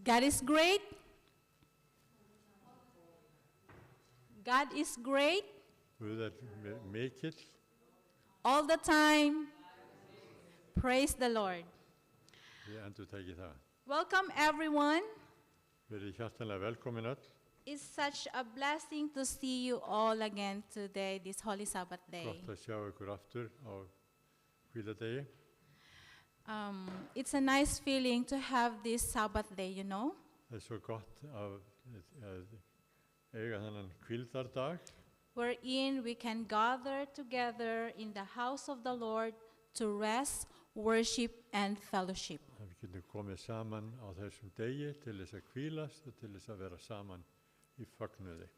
God is great. God is great Guð mikill. all the time. Praise the Lord. Ég endurtæki það. Welcome, everyone. Verið hjartanlega velkomin öll. It's such a blessing to see you all again today, this Holy Sabbath day. Gott að sjá ykkur aftur á hvíladegi. It's a nice feeling to have this Sabbath day, you know. Það er svo gott að eiga þennan hvíldardag. Wherein we can gather together in the house of the Lord to rest, worship, and fellowship. Að við getum komið saman á þessum degi til þess að hvílast og til þess að vera saman í fögnuði.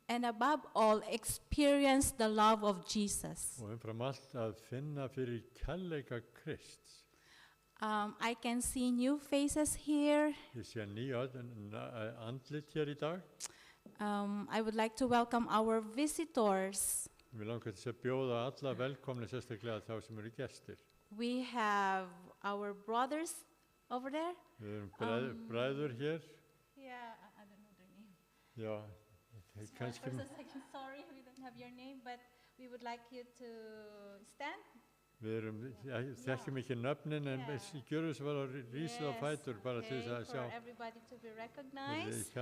And above all, experience the love of Jesus. Og umfram allt að finna fyrir kærleika Krists. I can see new faces here. Ég sé andlit hér í dag. I would like to welcome our visitors. Við langar til að bjóða alla velkomni, sérstaklega þá sem eru gestir. We have our brothers over there. Við erum bræður hér. Yeah, I don't know their name. Já, kannski. First a second, sorry, we don't have your name, but we would like you to stand. Við þekkjum ekki nöfnin, en gjörðu sem var að rísa á fætur bara til þess að sjá. For everybody to be recognized.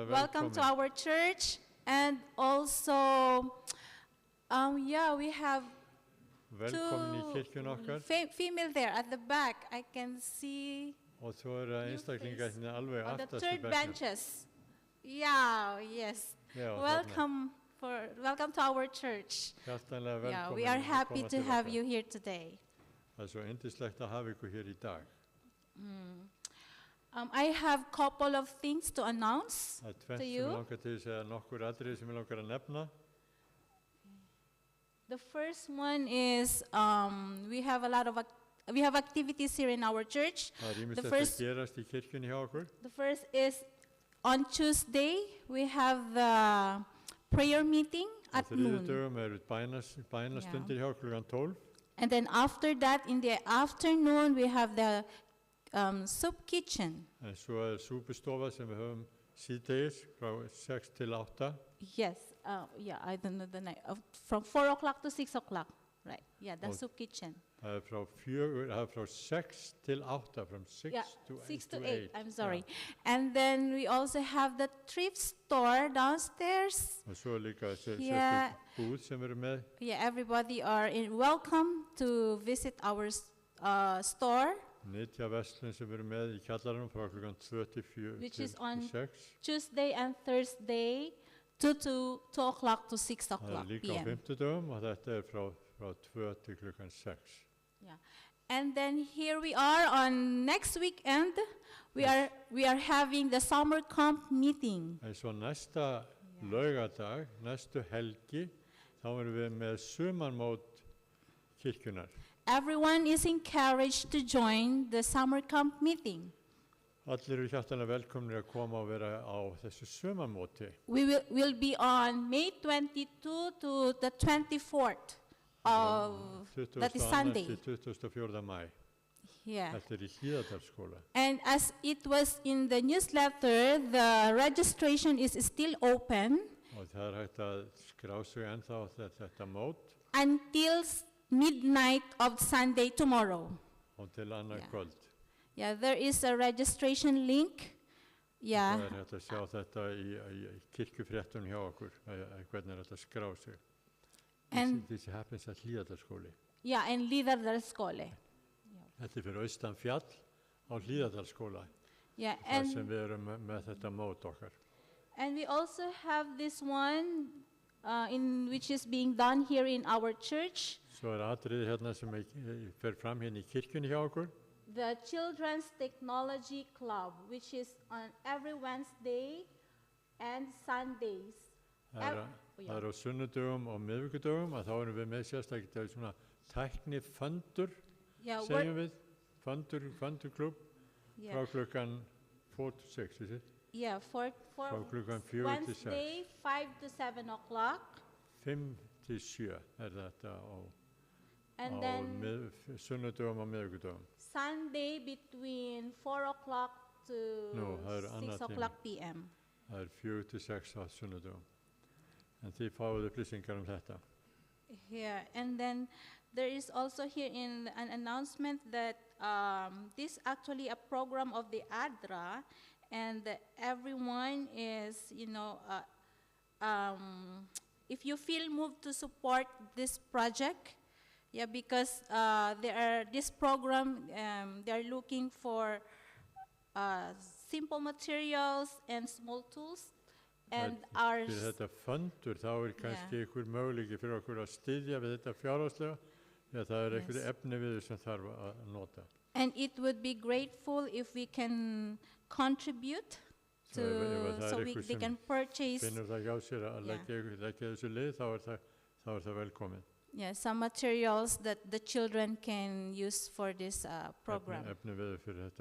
Welcome to our church, and also, we have velkomin í kirkjun okkar. Female there at the back. I can see. Og svo einstaklingar alveg on the aftast í third bekknum. benches. Yeah, yes. Welcome to our church. Yeah, we are happy to have you here today. Það er svo yndislegt að hafa ykkur hér í dag. I have a couple of things to announce Það to sem you. langar til að segja nokkur atriði sem langar að nefna. The first one is we have activities here in our church. Það ýmislegt að gerast í kirkjunni hjá okkur. The first is on Tuesday we have the prayer meeting at noon. Þriðjudögum eru bænastundir hjá klukkan 12. And then after that, in the afternoon, we have the soup kitchen. En svo súpustofa sem við höfum síðdegis frá 6 til 8. Yes, I don't know the name. From 4 o'clock to 6 o'clock, right? Yeah, the soup kitchen. Það frá 6 til 8, from 6 to 8. I'm sorry. Yeah. And then we also have the thrift store downstairs. Og svo líka búð sem við erum með. Yeah, everybody are welcome to visit our store. Nytjaverslun sem við erum með í kjallaranum frá klukkan 2 til 4 Which is on 6. Tuesday and Thursday, 2 o'clock to 6 o'clock. Það líka á fimmtudögum og þetta frá 2 til klukkan 6. Yeah, and then here we are on next weekend. We are having the summer camp meeting. En svo næsta laugardag, næstu helgi, þá erum við með sumarmót kirkjunar. Everyone is encouraged to join the summer camp meeting. Allir eru hjartanlega velkomnir að koma og vera á þessu sumarmóti. We will be on May 22 to the 24th. That is Sunday. 24. mæ. Yeah. Þetta í Hlíðardalsskóla. And as it was in the newsletter, the registration is still open. Og það hægt að skrá sig ennþá þetta mót. Until midnight of Sunday tomorrow. Og til annað kvöld. Yeah, there is a registration link. Yeah. Það hægt að sjá þetta í kirkjufréttunum hjá okkur, hvernig þetta skrá sig. And this happens at Hlíðardalsskóli. Yeah, and Hlíðardalsskóli. Þetta fyrir austan fjall á Hlíðardalsskóla. Yeah, þar sem við erum með þetta mót okkar. And we also have this one which is being done here in our church. Svo atriði hérna sem fer fram hérna í kirkjunni hjá okkur. The Children's Technology Club, which is on every Wednesday and Sundays. Það er á sunnudögum og miðvikudögum að þá erum við með sérstaklega svona tæknifundur, segjum við, fundurklúbb frá klukkan 4 to 6, is it? Yeah, for klukkan 4 til 6. Wednesday, 5 to 7 o'clock. 5 til 7 er þetta á sunnudögum og miðvikudögum. Sunday between 4 o'clock to það 6 annar o'clock p.m. Það 4 til 6 á sunnudögum. En þið fáið upplýsingar þetta. Here, and then there is also here in an announcement that this actually a program of the ADRA, and everyone is, if you feel moved to support this project, because this program, they are looking for simple materials and small tools, and our Fyrir þetta fundur, þá kannski ykkur möguleiki fyrir okkur að styðja við þetta fjárhagslega, því að það einhverju efni við sem þarf að nota. And it would be grateful if we can contribute So they can purchase finnur það hjá sér að leggja þessu lið, þá það velkomið. Some materials that the children can use for this program. Efni við fyrir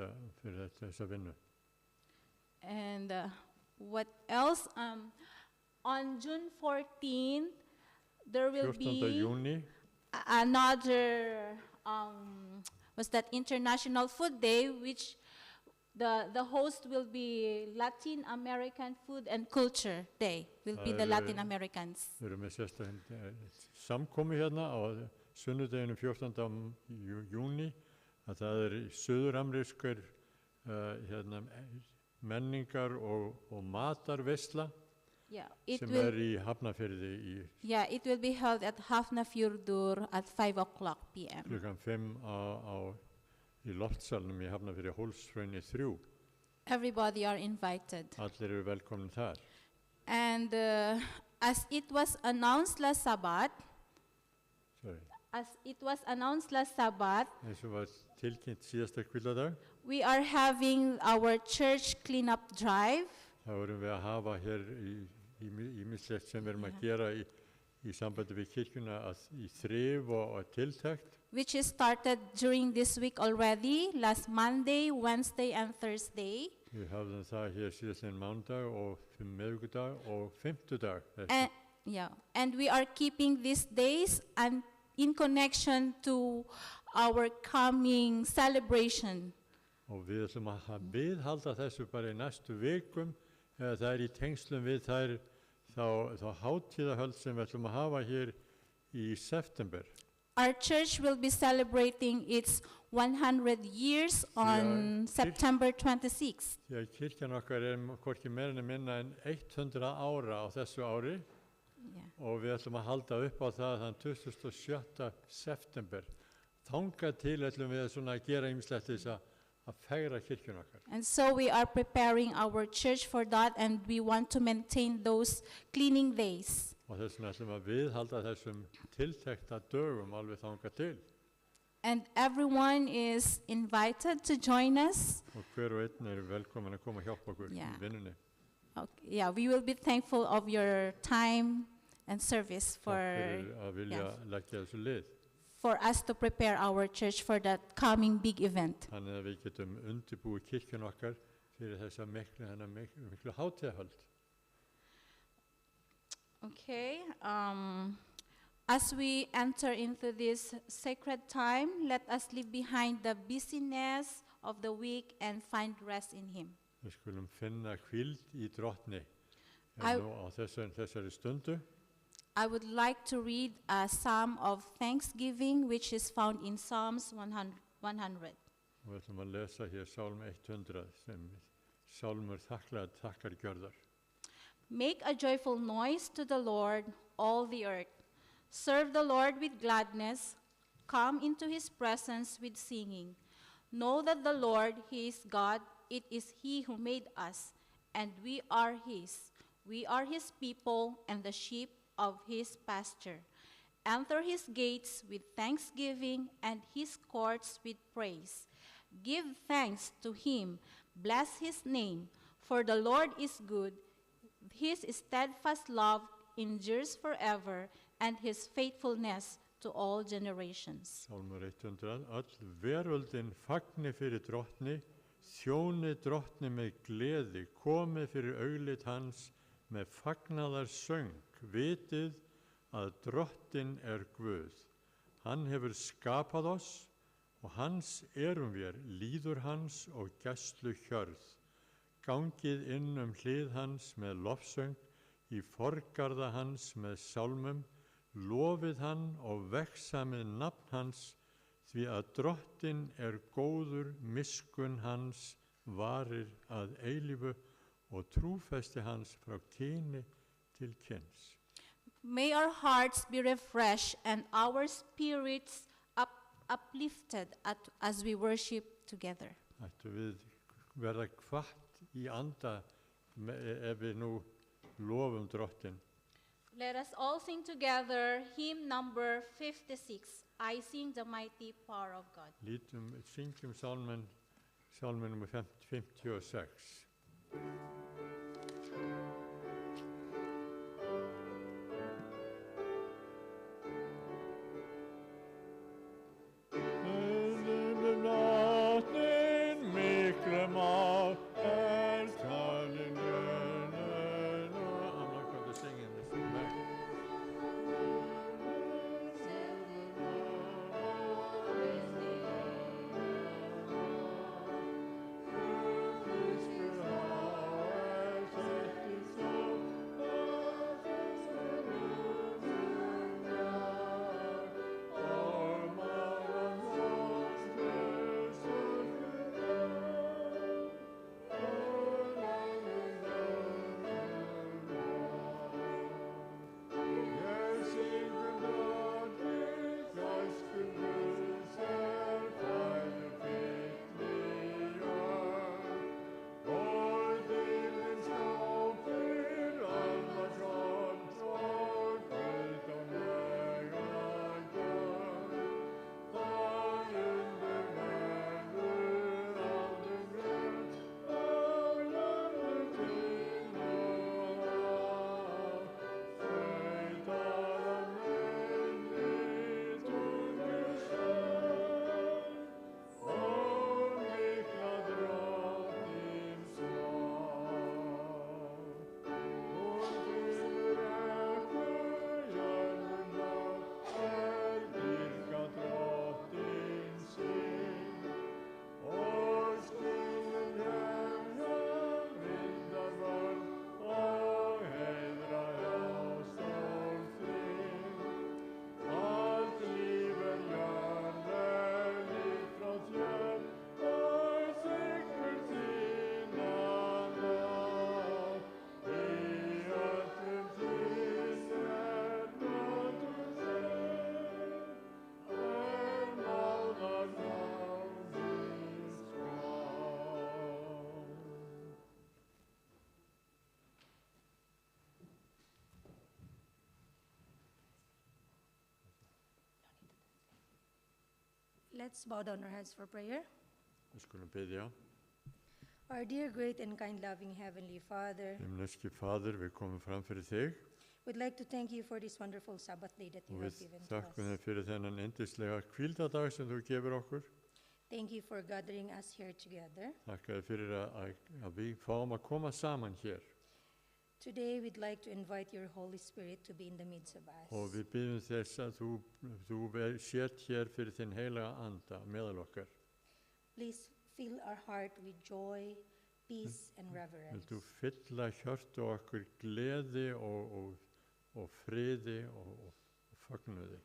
þessa vinnu. And what else? On June 14th, there will 14. be júní, another, was that International Food Day, which the host will be Latin American Food and Culture Day, will be the Latin Americans. Við erum með sérstaklega samkomu hérna á sunnudeginu 14. júní, að það suðuramerískar menningar og matarveisla sem í Hafnarfirði it will be held at Hafnarfjörður at 5 o'clock p.m. klukkan 5 í loftsalnum í Hafnarfirði, Hólshrauni 3. Everybody are invited. Allir eru velkomin þar. And as it was announced last Sabbath, eins og var tilkynnt síðasta hvíladag, we are having our church cleanup drive. þá erum við að hafa hér ýmislegt sem við erum að gera í sambandi við kirkjuna í þrif og tiltekt. Which is started during this week already, last Monday, Wednesday and Thursday. Við hafðum það hér síðastliðinn mánudag og miðvikudag og fimmtudag. And we are keeping these days and in connection to our coming celebration. Og við ætlum að viðhalda þessu bara í næstu vikum, það í tengslum við þá hátíðahöld sem við ætlum að hafa hér í september. Our church will be celebrating its 100 years on September 26th. Já, kirkjan okkar hvorki meira en minna en 100 ára á þessu ári, og við ætlum að halda upp á það þann 27. september. Þangað til ætlum við að gera ýmislegt til þess að fegra kirkjun okkar. And so we are preparing our church for that, and we want to maintain those cleaning days. Og þess vegna ætlum að viðhalda þessum tiltekta dögum alveg þangað til. And everyone is invited to join us. Og hver og einn velkomin að koma og hjálpa okkur í vinnunni. Okay, we will be thankful of your time and service for us to prepare our church for that coming big event. Þannig að við getum undirbúið kirkjun okkar fyrir þessa miklu hátíðahöld. Okay, as we enter into this sacred time, let us leave behind the busyness of the week and find rest in Him. Við skulum finna hvíld í Drottni nú á þessari stundu. I would like to read a psalm of thanksgiving, which is found in Psalms 100. Og við ætlum að lesa hér Sálm 100 sem sálmur þakkargjörðar. Make a joyful noise to the Lord, all the earth. Serve the Lord with gladness. Come into His presence with singing. Know that the Lord, He is God. It is He who made us, and we are His. We are His people and the sheep of His pasture. Enter His gates with thanksgiving and His courts with praise. Give thanks to Him. Bless His name. For the Lord is good. His steadfast love endures forever, and His faithfulness to all generations. Sálmur 100. Öll veröldin fagni fyrir Drottni, þjóni Drottni með gleði, komi fyrir augliti hans með fagnaðar söng, vitið að Drottinn Guð. Hann hefur skapað oss og og hans við, líður hans og gæslu hjörð. Gangið inn hlið hans með lofsöng, í forgarða hans með sálmum, lofið hann og vegsamið nafn hans, því að Drottinn góður, miskunn hans varir að eilífu og trúfesti hans frá kyni til kyns. May our hearts be refreshed and our spirits uplifted as we worship together. Ættu við verða hvatt í anda ef við nú lofum Drottinn. Let us all sing together hymn number 56, I Sing the Mighty Power of God. Syngjum sálminn nummer 56. Let's bow down our heads for prayer. Við skulum biðja. Our dear, great and kind, loving Heavenly Father, Himneski Faðir, við komum fram fyrir þig we'd like to thank you for this wonderful Sabbath day that you og have við given to þakkum us. þér fyrir þennan yndislega hvíldardag sem þú gefur okkur. Thank you for gathering us here together. Þakka þér fyrir að við fáum að koma saman hér. Today we'd like to invite your Holy Spirit to be in the midst of us. Og við biðjum þess að þú sért hér fyrir þinn heilaga anda meðal okkar. Please fill our heart with joy, peace and reverence. Viltu fylla hjörtu okkur gleði og friði og fögnuði.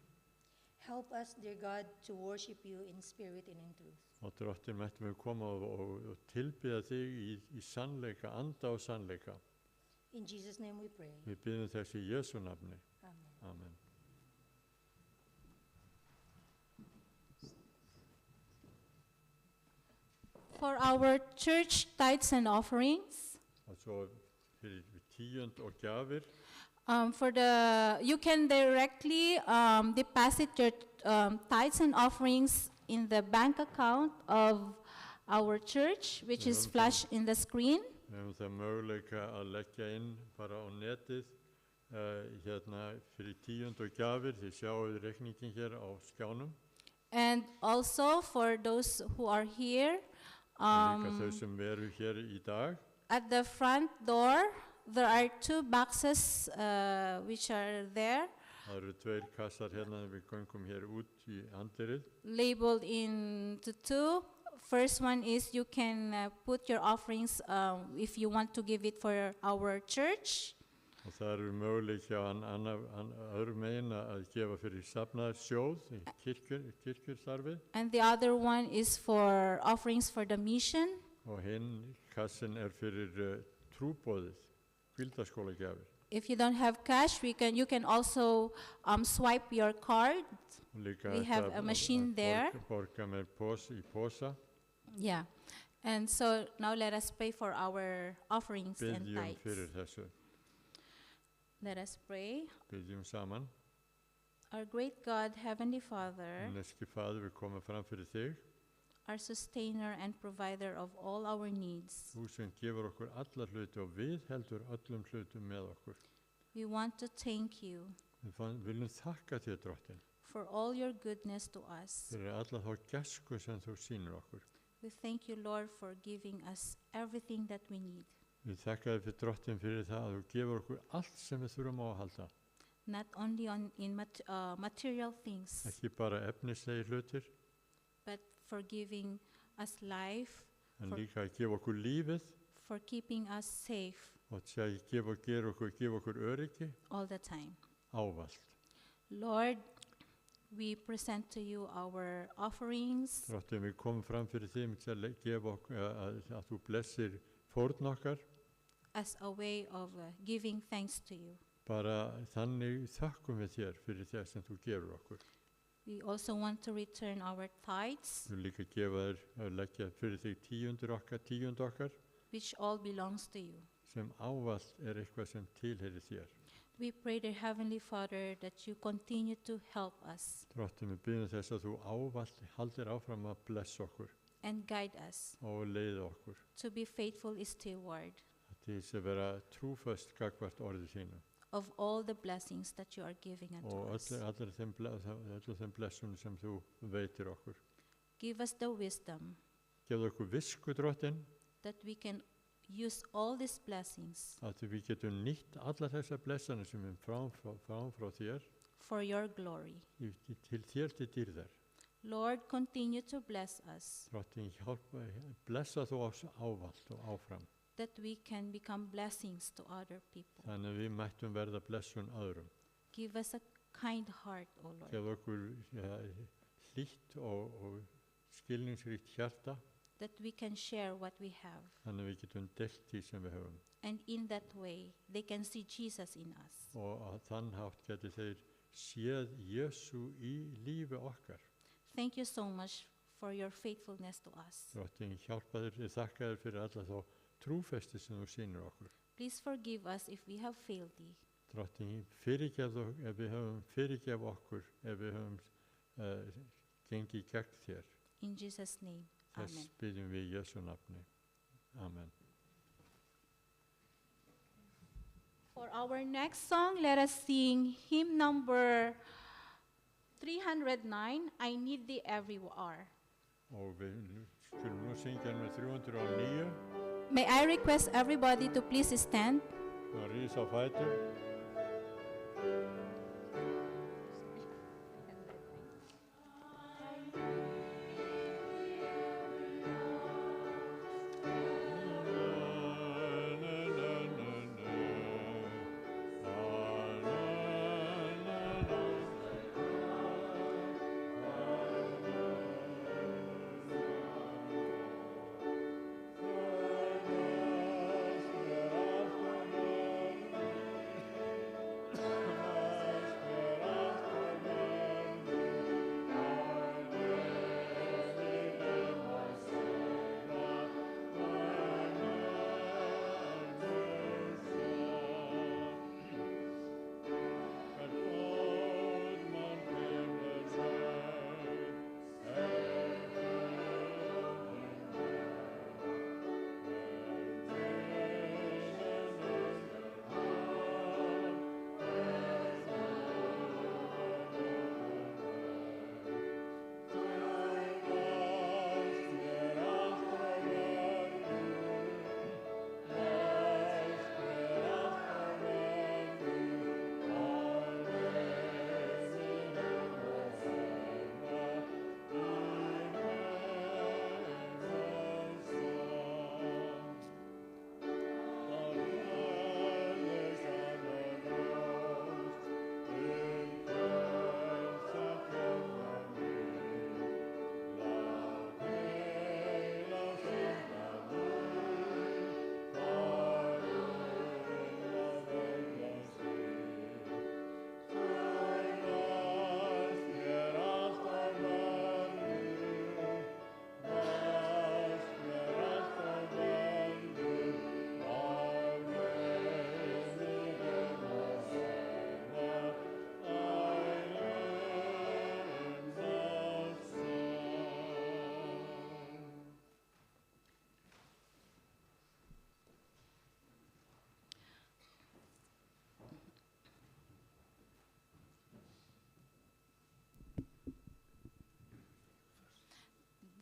Help us, dear God, to worship you in spirit and in truth. Og Drottinn, mættum við koma og tilbiðja þig í sannleika, anda og sannleika. In Jesus' name we pray. Við biðjum þess í Jesu nafni. Amen. Amen. For our church tithes and offerings, Og svo fyrir tíund og gjafir. You can directly deposit your tithes and offerings in the bank account of our church, which is flashed in the screen. Við höfum það möguleika að leggja inn bara á netið hérna fyrir tíund og gjafir. Þið sjáuð reikningin hér á skjánum. And also for those who are here, Líka þau sem veru hér í dag. at the front door, there are two boxes which are there. Á Það eru 2 kassar hérna þegar við göngum hér út í andlirið. labeled into 2. First one is you can put your offerings if you want to give it for our church. Og það eru möguleiki á öðrum megin að gefa fyrir safnaðarsjóð í kirkjurstarfið. And the other one is for offerings for the mission. Og hinn kassin fyrir trúboðið, hvíldarskólagjafir. If you don't have cash, you can also swipe your card. We have a machine there. Borga með í posa. Yeah. And so now let us pray for our offerings and Biðjum tithes. fyrir þessu. Let us pray. Biðjum saman. Our great God, Heavenly Father, Himneski Faðir, við komum fram fyrir þig. our sustainer and provider of all our needs. Þú sem gefur okkur alla hluti og við heldur öllum hlutum með okkur. We want to thank you Við viljum þakka þér, Drottin, for all your goodness to us. fyrir alla þá gæsku sem þú sýnir okkur. We thank you, Lord, for giving us everything that we need, Við þakka þér fyrir, Drottin, fyrir það að þú gefur okkur allt sem við þurfum á að halda. not only in material things, Ekki bara efnislegir hlutir, but for giving us life, en For- líka að gefa okkur lífið for keeping us safe og að gefa okkur öryggi all the time. ávallt. Lord, we present to you our offerings Drottin, við komum fram fyrir því til að gefa okkur, að þú blessir fórn okkar. as a way of giving thanks to you. Bara þannig þakkum við þér fyrir það sem þú gefur okkur. We also want to return our tithes, Við líka gefa þér að leggja fyrir þig tíund okkar, which all belongs to you. sem ávallt eitthvað sem tilheyrir þér. We pray, dear Heavenly Father, that you continue to help us Drottin, við byggjum þess að þú ávallt haldir áfram að blessa okkur and guide us og leiða okkur. to be faithful steward Til þess að vera trúföst gagvart orðið þínu of all the blessings that you are giving unto og us. allir þeim blessunum sem þú veitir okkur. Give us the wisdom Gefðu okkur visku, Drottin, that we can use all these blessings að við getum nýtt allar þessar blessanir sem við frá þér for your glory. til þér til dýrðar. Lord, continue to bless us, Drottin, blessa þú oss ávallt og áfram. that we can become blessings to other people. Þannig að við mættum verða blessun öðrum. Give us a kind heart, O Lord, Gefðu okkur hlýtt og skilningsríkt hjarta, that we can share what we have. þannig að við getum delt því sem við höfum. And in that way, they can see Jesus in us. Og að þann hátt geti þeir séð Jesú í lífi okkar. Thank you so much for your faithfulness to us. Drottin, hjálpa þér, þakka þér fyrir alla þá trúfesti sem þú sýnir okkur. Please forgive us if we have failed thee. Drottin, fyrirgefðu ef við höfum fyrirgef okkur, ef við höfum gengið gegn þér. In Jesus' name, Þess amen. byggjum við í Jesú nafni. Amen. For our next song, let us sing hymn number 309, I Need Thee Everywhere. Og við skulum nú syngja með 309. May I request everybody to please stand? Og rís á fætur.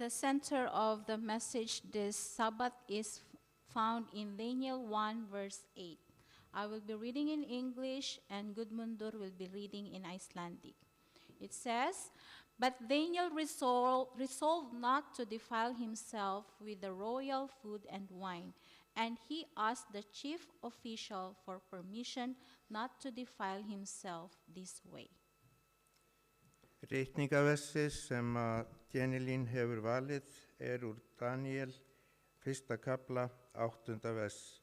The center of the message this Sabbath is found in Daniel 1 verse 8. I will be reading in English and Gudmundur will be reading in Icelandic. It says, "But Daniel resolved not to defile himself with the royal food and wine, and he asked the chief official for permission not to defile himself this way." Ritningaversið sem að Jenilín hefur valið úr Daniel, 1. kapla, 8. vers.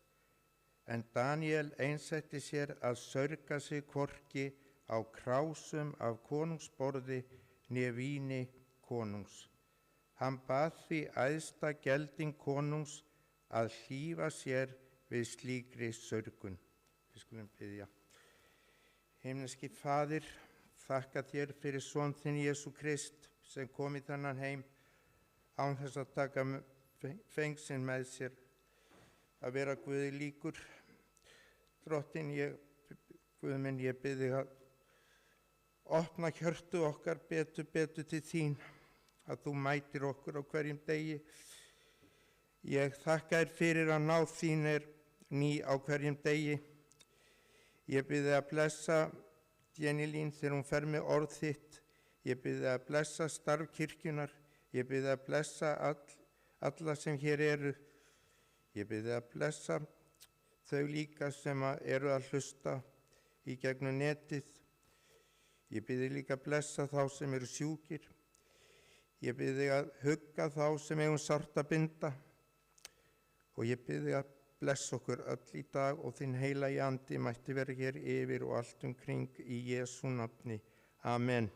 En Daniel einsetti sér að saurga sig hvorki á krásum af konungsborði né víni konungs. Hann bað því æðsta gelding konungs að hlífa sér við slíkri saurgun. Við skulum biðja. Himneski Faðir, þakka þér fyrir son þinn Jesú Krist sem kom í þennan heim án þess að taka fengsinn með sér að vera Guði líkur. Drottin, Guð minn, ég bið þig að opna hjörtu okkar betur til þín, að þú mætir okkur á hverjum degi. Ég þakka þér fyrir að náð þín ný á hverjum degi. Ég bið þig að blessa Jenilín þegar hún fer með orð þitt. Ég bið þig að blessa starf kirkjunar. Ég bið þig að blessa alla sem hér eru. Ég bið þig að blessa þau líka sem eru að hlusta í gegnum netið. Ég bið þig líka að blessa þá sem eru sjúkir. Ég bið þig að hugga þá sem eigum sárt að binda. Og ég bið þig að blessa okkur öll í dag og þinn heilagi andi mætti vera hér yfir og allt umkring í Jesú nafni. Amen.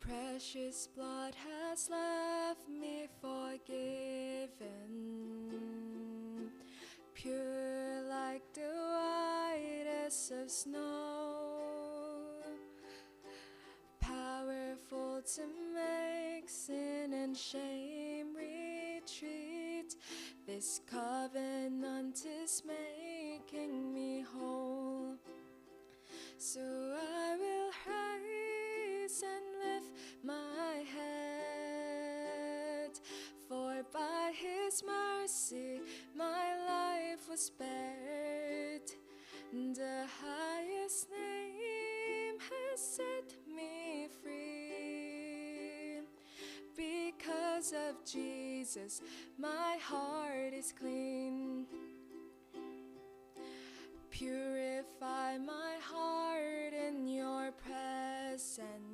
Precious blood has left me forgiven, pure like the whitest of snow, powerful to make sin and shame retreat. This covenant is making me whole, so I will rise and lift my head, for by His mercy my life was spared. The highest name has set me free. Because of Jesus, my heart is clean. Purify my heart in your presence.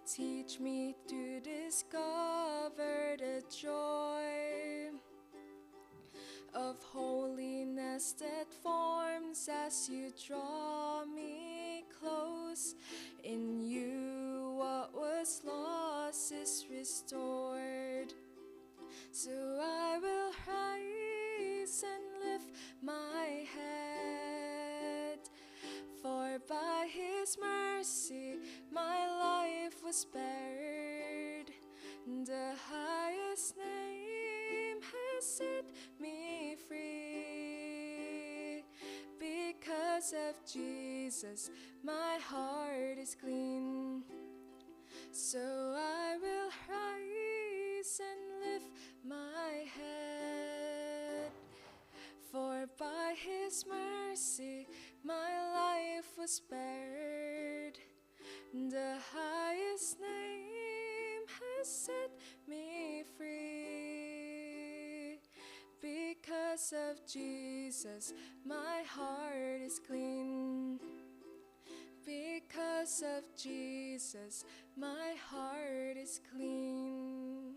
Teach me to discover the joy of holiness that forms as you draw me close. In you what was lost is restored. So I will rise and lift my head, for by His mercy my life was spared. The highest name has set me free. Because of Jesus, my heart is clean. So I will rise and lift my head, for by His mercy my life was spared. The highest name has set me free. Because of Jesus, my heart is clean. Because of Jesus, my heart is clean.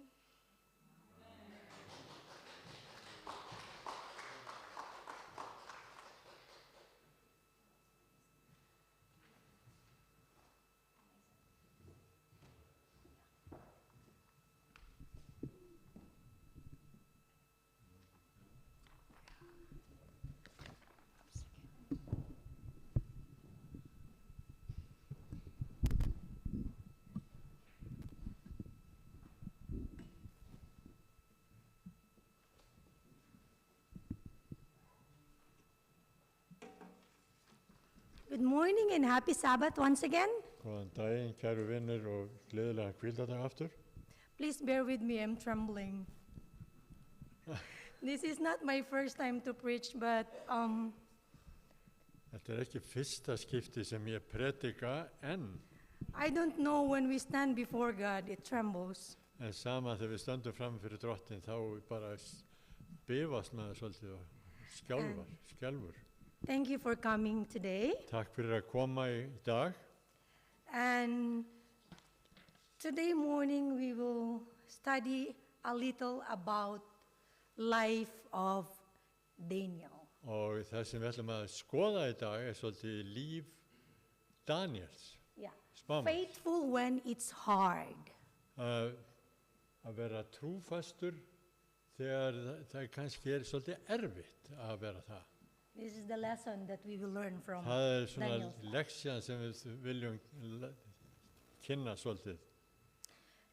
Good morning and happy Sabbath once again. Góðan daginn, kæru vinnir og gleðilega hvíldardag aftur. Please bear with me, I'm trembling. This is not my first time to preach, but Þetta ekki fyrsta skipti sem ég predika en I don't know when we stand before God, it trembles. sama þegar við stöndum fram fyrir drottin þá bara bifast með það svolítið og skjálfur. Thank you for coming today. Takk fyrir að koma í dag. And today morning we will study a little about life of Daniel. Og það sem við ætlum að skoða í dag svolítið líf Daniels. Yeah. Spámanns. Faithful when it's hard. Að vera trúfastur þegar það kannski svolítið erfitt að vera það. This is the lesson that we will learn from Það svona Daniel's life. leksjan sem við viljum kynna svolítið.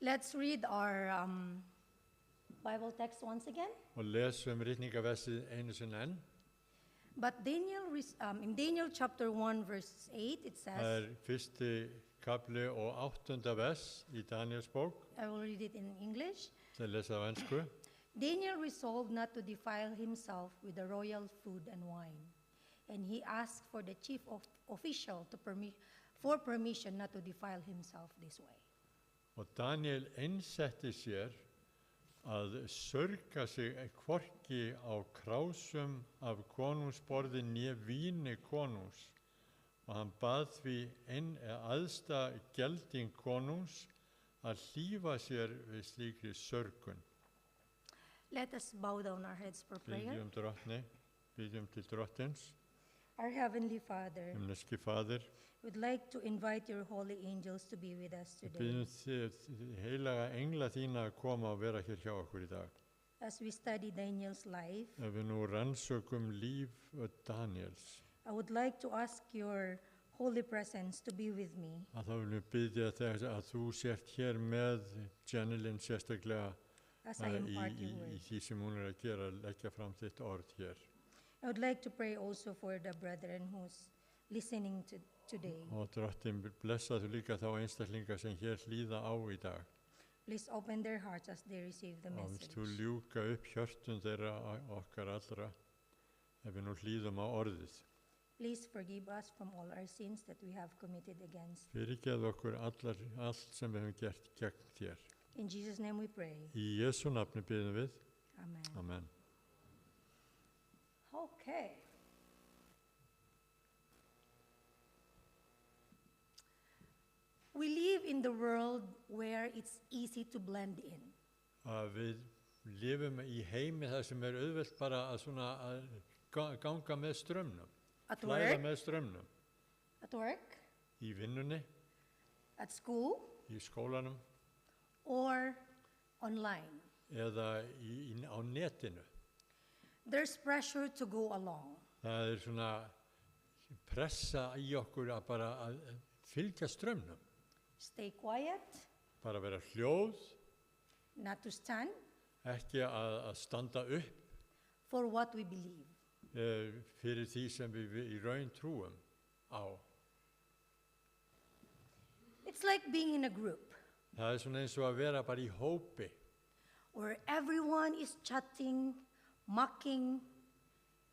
Let's read our Bible text once again. Og lesum ritningaversið einu sinni enn. But in Daniel chapter 1 verse 8 it Það says, fyrsti kapli og 8. vers í Daniels bók. I will read it in English. Það lesa á ensku. Daniel resolved not to defile himself with the royal food and wine, and he asked for the chief official for permission not to defile himself this way. Og Daniel einsetti sér að sörga sig hvorki á krásum af konungsborði né víni konungs, og hann bað því aðsta gelding konungs að hlífa sér við slíkri sörgun. Let us bow down our heads for prayer. Byggjum til drottins. Our Heavenly Father, Himneski Faðir, we'd like to invite your holy angels to be with us today byggjum þið heilaga engla þína að koma og vera hér hjá okkur í dag. as we study Daniel's life. Ef við nú rannsökum líf Daniels, I would like to ask your holy presence to be with me að þá viljum við biðja þess að þú sért hér með Janelin sérstaklega as I impart your í word. því sem hún að gera, leggja fram þitt orð hér. I would like to pray also for the brethren who's listening today. Og drottin blessa þú líka þá einstaklinga sem hér hlýða á í dag. Please open their hearts as they receive the Og vilt message. þú ljúka upp hjörtun þeirra okkar allra ef við nú hlýðum á orðið. Please forgive us from all our sins that we have committed against. Fyrirgeðu okkur allt sem við höfum gert gegn þér. In Jesus' name we pray. Í Jesú nafni biðum við. Amen. Amen. Okay. We live in the world where it's easy to blend in. Að við lifum í heimi þar sem auðvelt bara að ganga með strömmnum. At Flæða work, með strömmnum. at work, Í vinnunni, at school, í skólanum or online. eða á netinu. There's pressure to go along. Það svona pressa í okkur að bara að fylgja strömmnum. Stay quiet, Bara vera hljóð, not to stand ekki að standa upp for what we believe. Fyrir því sem við í raun trúum á. It's like being in a group Það svona eins og að vera bara í hópi. where everyone is chatting, mocking,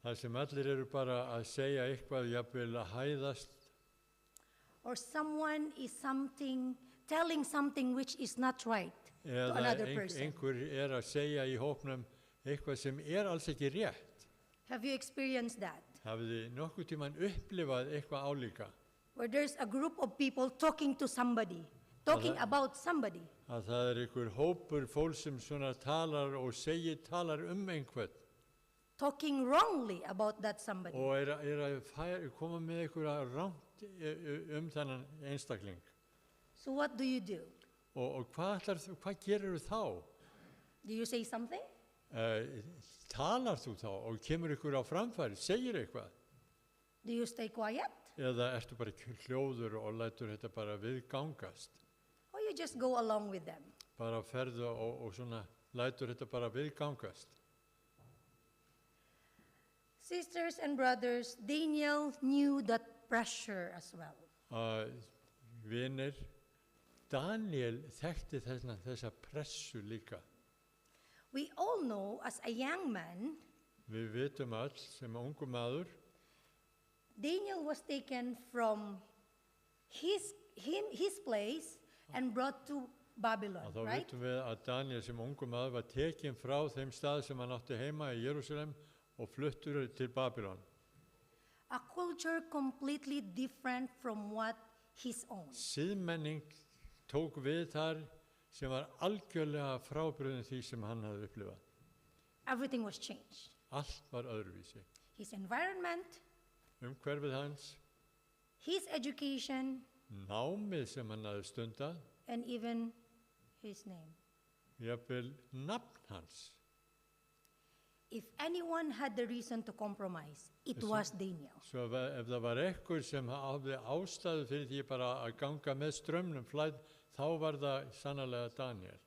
Það sem allir eru bara að segja eitthvað jafnvel að hæðast or someone is telling something which is not right to eða another person. einhver að segja í hópnum eitthvað sem alls ekki rétt. Have you experienced that? Hafið þið nokkuð tímann upplifað eitthvað álíka? Where there's a group of people talking to somebody, talking about somebody. Að það einhver hópur fólk sem svona talar og talar einhvern. Talking wrongly about that somebody. Og að koma með einhverja rangt þennan einstakling. So what do you do? Og hvað gerir þú þá? Do you say something? Talar þú þá og kemur ykkur á framfæri, segir eitthvað? Do you stay quiet? Eða ertu bara hljóður og lætur þetta bara viðgangast? Or you just go along with them? Bara ferðu og svona lætur þetta bara viðgangast? Sisters and brothers, Daniel knew that pressure as well. Vinir, Daniel þekkti þessa pressu líka. We all know as a young man, Við vitum öll sem ungu maður, Daniel was taken from his place and brought to Babylon, þá right? vitum við að Daniel sem ungu maður var tekinn frá þeim stað sem hann átti heima í Jerúsalem og fluttur til Babylon. A culture completely different from what his own. Siðmenning tók við þar sem var algjörlega frábrugðin því sem hann hafði upplifað. Everything was changed. Allt var öðruvísi. His environment, Umhverfið hans, his education, námið sem hann hafði stundað, and even his name. jafnvel nafn hans. If anyone had the reason to compromise, it was Daniel. Svo ef það var ekkur sem hafði ástæðu fyrir því bara að ganga með strömmnum flæð, þá var það sannarlega Daniel.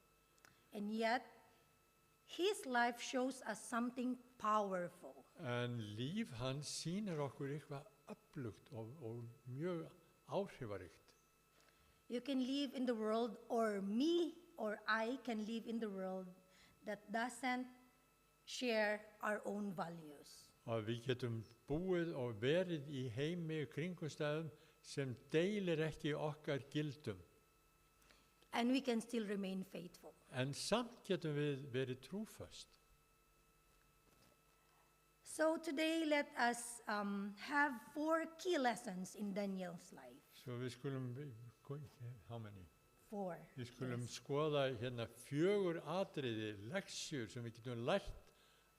And yet, his life shows us something powerful. En líf hans sýnir okkur eitthvað öflugt og mjög áhrifaríkt. You can live in the world, or me or I can live in the world that doesn't share our own values. Og við getum búið og verið í heimi og kringumstæðum sem deilir ekki okkar gildum. And we can still remain faithful. En samt getum við verið trúföst. So today let us have 4 key lessons in Daniel's life. Svo við skulum, how many? 4. Við skulum Yes. skoða hérna 4 atriði, leksjur sem við getum lært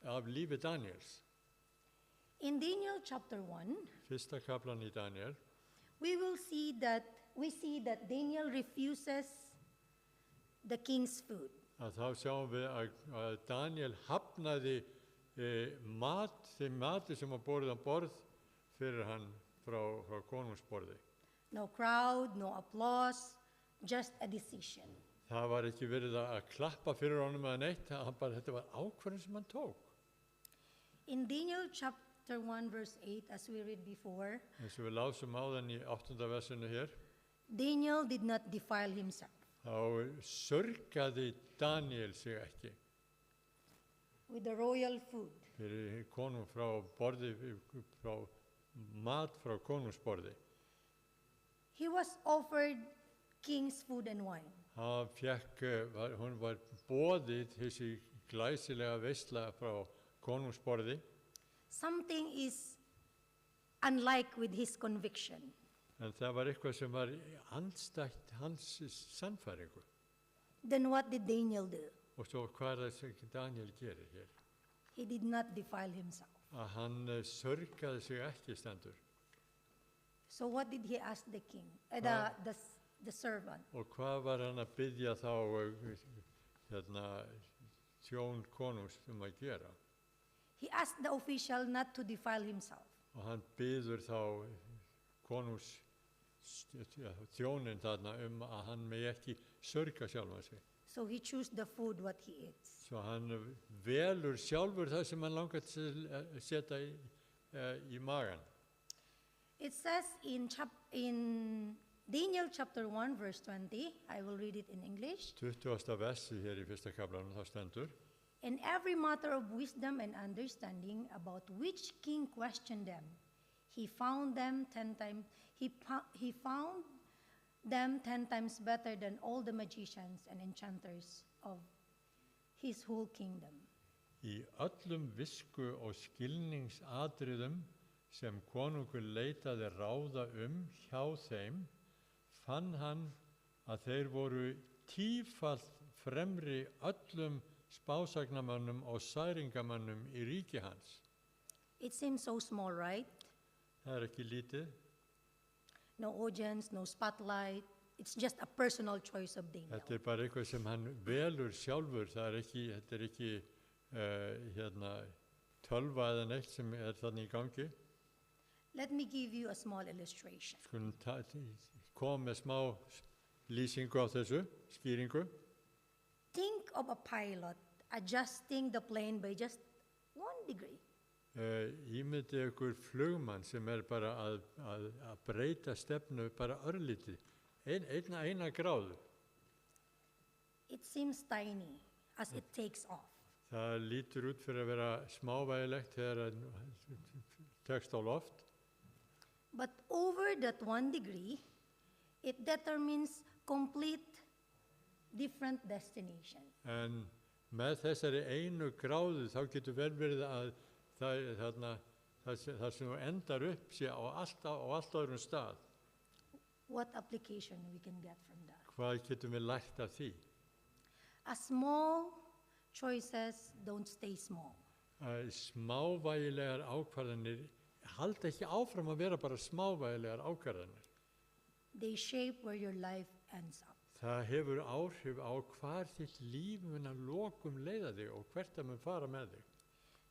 af lífi Daniels. In Daniel chapter 1, Fyrsta kaplan í Daniel, we see that Daniel refuses the king's food. að þá sjáum við að Daniel hafnaði þeim mati sem var borið á borð fyrir hann frá konungsborði. No crowd, no applause, just a decision. Það var ekki verið að klappa fyrir honum eða neitt, þetta var ákvörðun sem hann tók. In Daniel chapter 1 verse 8, as we read before, Eins og við lásum áðan í 8. versinu hér, Daniel did not defile himself þá sörgaði Daniel sig ekki with the royal food. fyrir konung frá borði, frá mat frá konungsborði. He was offered king's food and wine. Hún var boðið þessi glæsilega veisla frá konungsborði, Something is unlike with his conviction. en það var eitthvað sem var andstætt hans sannfæringu. Then what did Daniel do? Og svo hvað það sem Daniel gerir hér? He did not defile himself. Að hann sörgaði sig ekki stendur. So what did he ask the king, the servant? Og hvað var hann að biðja þá þjón konungs að gera? He asked the official not to defile himself. Og hann biður þá þjónin þarna að hann megi ekki sörga sjálfan sig. So he chose the food what he eats. Svo hann velur sjálfur það sem hann langar til að setja í magan. It says in Daniel chapter 1 verse 20, I will read it in English. 20. versi hér í fyrsta kaflanum, þá stendur: In every matter of wisdom and understanding about which king questioned them, he found them 10 times. he found them 10 times better than all the magicians and enchanters of his whole kingdom. Í öllum visku og skilningsatriðum sem konungur leitaði ráða hjá þeim, fann hann að þeir voru tífalt fremri öllum spásagnamönnum og særingamönnum í ríki hans. It seems so small, right? Það ekki lítið. No audience, no spotlight. It's just a personal choice of Daniel. Þetta bara eitthvað sem hann velur sjálfur. Þetta ekki tölva eða neitt sem þannig í gangi. Let me give you a small illustration. Skulum koma með smá lýsingu á þessu, skýringu. Think of a pilot adjusting the plane by just 1 degree. Ímyndi ykkur flugmann sem bara að breyta stefnu bara örlítið, eina gráðu. It seems tiny as it takes off. Það lítur út fyrir að vera smávægilegt þegar tekst á loft. But over that 1 degree, it determines complete different destination. En með þessari einu gráðu þá getur vel verið að það sem þú endar upp sé á allt öðrum stað. What application we can get from that? Hvað getum við lært af því? A small choices don't stay small. Smávægilegar ákvarðanir halda ekki áfram að vera bara smávægilegar ákvarðanir. They shape where your life ends up. Það hefur áhrif á hvar þitt líf mun að lokum leiða þig og hvert það mun fara með þig.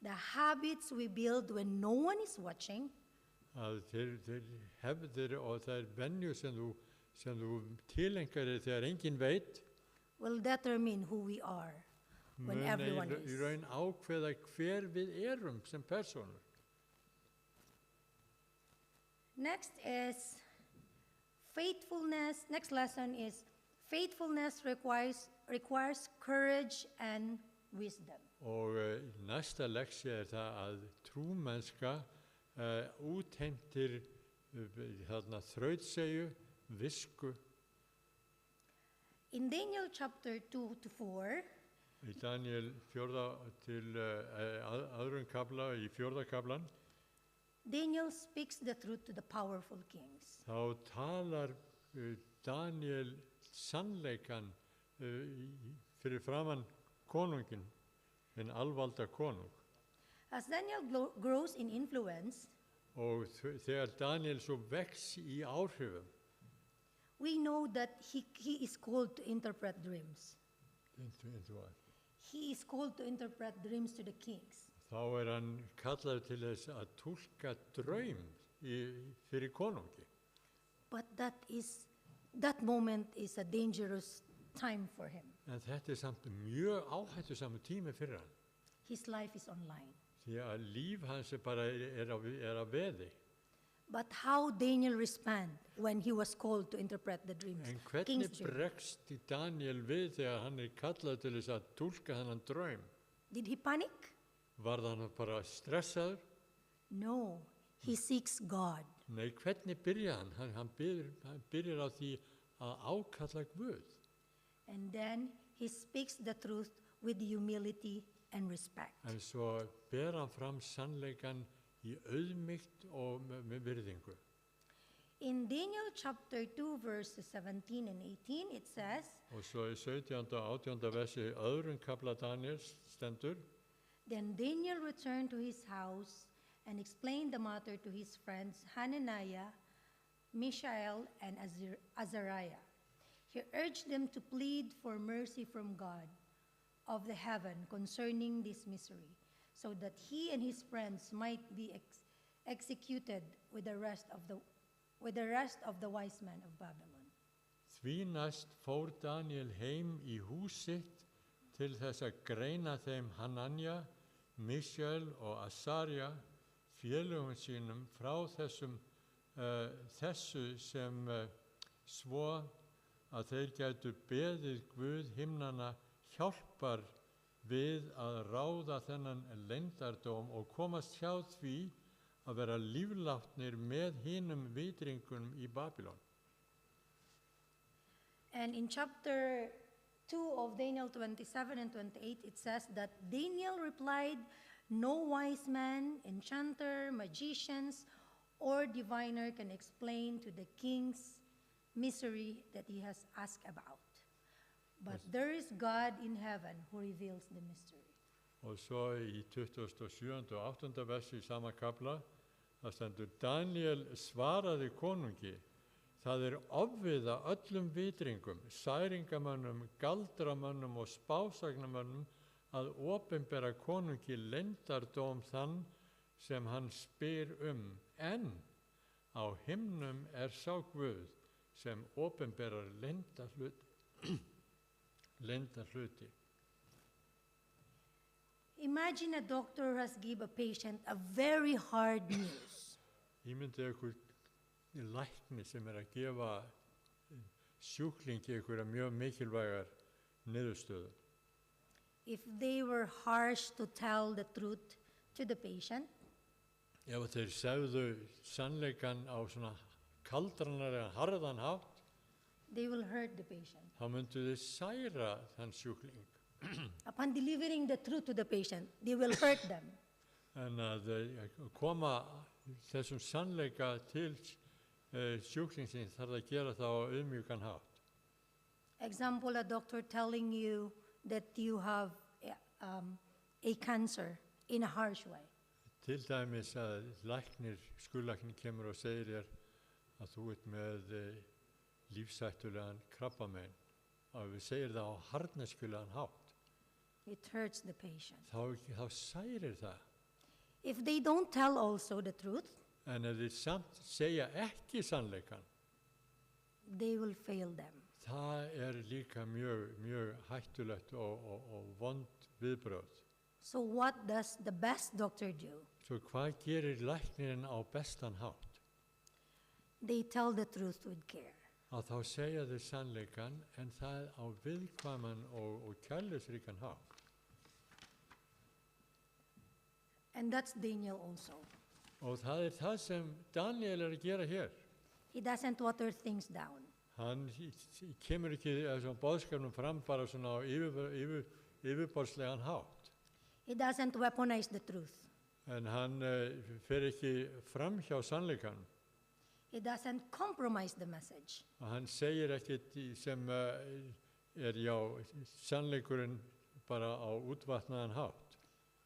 The habits we build when no one is watching. Þeir hefðir og þær venjur sem þú tilengar þér þegar enginn veit. Will determine who we are when everyone is. Í raun ákveða hver við erum sem persónur. Next is faithfulness. Next lesson is faithfulness requires courage and wisdom. Og næsta leksja það að trúmennska útheimtir þrautseigju, visku. In Daniel chapter 2-4, Í Daniel 4. til öðrum kafla, í 4. kaflan, Daniel speaks the truth to the powerful kings. þá talar Daniel sannleikan fyrir framan konungin, en alvalda konung. As Daniel grows in influence, Og þegar Daniel svo vex í áhrifum, we know that he is called to interpret dreams. He is called to interpret dreams to the kings. þá hann kallaður til þess að túlka draum fyrir konungi. But that moment is a dangerous time for him. En þetta samt mjög áhættusamur tími fyrir hann. His life is online. Því að líf hans bara á veði. But how Daniel respond when he was called to interpret the dreams? En hvernig bregst Daniel við þegar hann kallaður til þess að túlka þennan draum? Did he panic? Var hann bara stressaður? No, he seeks God. Nei, hvernig byrja hann? Hann byrjar á því að ákalla Guð. And then he speaks the truth with humility and respect. En svo ber hann fram sannleikan í auðmýkt og með virðingu. In Daniel chapter 2 verses 17 and 18 it says, Og svo í 17. og 18. versi öðrum kafla Daniels stendur: Then Daniel returned to his house and explained the matter to his friends Hananiah, Mishael, and Azariah. He urged them to plead for mercy from God of the heaven concerning this misery, so that he and his friends might be executed with the rest of the wise men of Babylon. Því næst fór Daniel heim í hús sitt til þess að greina þeim Hananja, Mishael og Asaria, félögum sínum, frá þessu sem svo að þeir gætu beðið Guð himnanna hjálpar við að ráða þennan leyndardóm og komast hjá því að vera líflátnir með hinum vitringum í Babylon. And in chapter 2 of Daniel 27 and 28, it says that Daniel replied, "No wise man, enchanter, magicians, or diviner can explain to the king's misery that he has asked about. But there is God in heaven who reveals the mystery." Og svo í 27. og 8. versi í sama kapla, það stendur: Daniel svaraði konungi: Það ofviða öllum vitringum, særingamönnum, galdramönnum og spásagnamönnum að opinbera konungi leyndardóm þann sem hann spyr en á himnum sá Guð sem opinberar leyndarhluti. Imagine a doctor who has given a patient a very hard news. Ímyndið ykkur lækni sem að gefa sjúklingi ykkur mjög mikilvægar niðurstöðu. If they were harsh to tell the truth to the patient, Ef þeir segðu sannleikann á svona kaldranar eða harðan hátt, they will hurt the patient. þá myndu þeir særa þann sjúkling. Upon delivering the truth to the patient, they will hurt them. En að koma þessum sannleika til sjúklingsins þarf að gera það á auðmjúkan hátt. Example, a doctor telling you that you have a cancer in a harsh way. Til dæmis að skurlæknir kemur og segir þér að þú með lífshættulegan krabbamein, og við segir það á harðneskulegan hátt. It hurts the patient. Þá særir það. If they don't tell also the truth, En ef þeir samt segja ekki sannleikan, they will fail them. það líka mjög hættulegt og vond viðbrögð. So what does the best doctor do? Svo hvað gerir læknirinn á bestan hátt? They tell the truth with care. Að þá segja þeir sannleikan, en það á viðkvæman og kærleiksríkan hátt. And that's Daniel also. Og það það sem Daniel að gera hér. He doesn't water things down. Hann kemur ekki þessum boðskapnum fram bara svona á yfirborðslegan hátt. He doesn't weaponize the truth. En hann fer ekki fram hjá sannleikan. He doesn't compromise the message. Og hann segir ekkert sem já sannleikurinn bara á útvatnaðan hátt.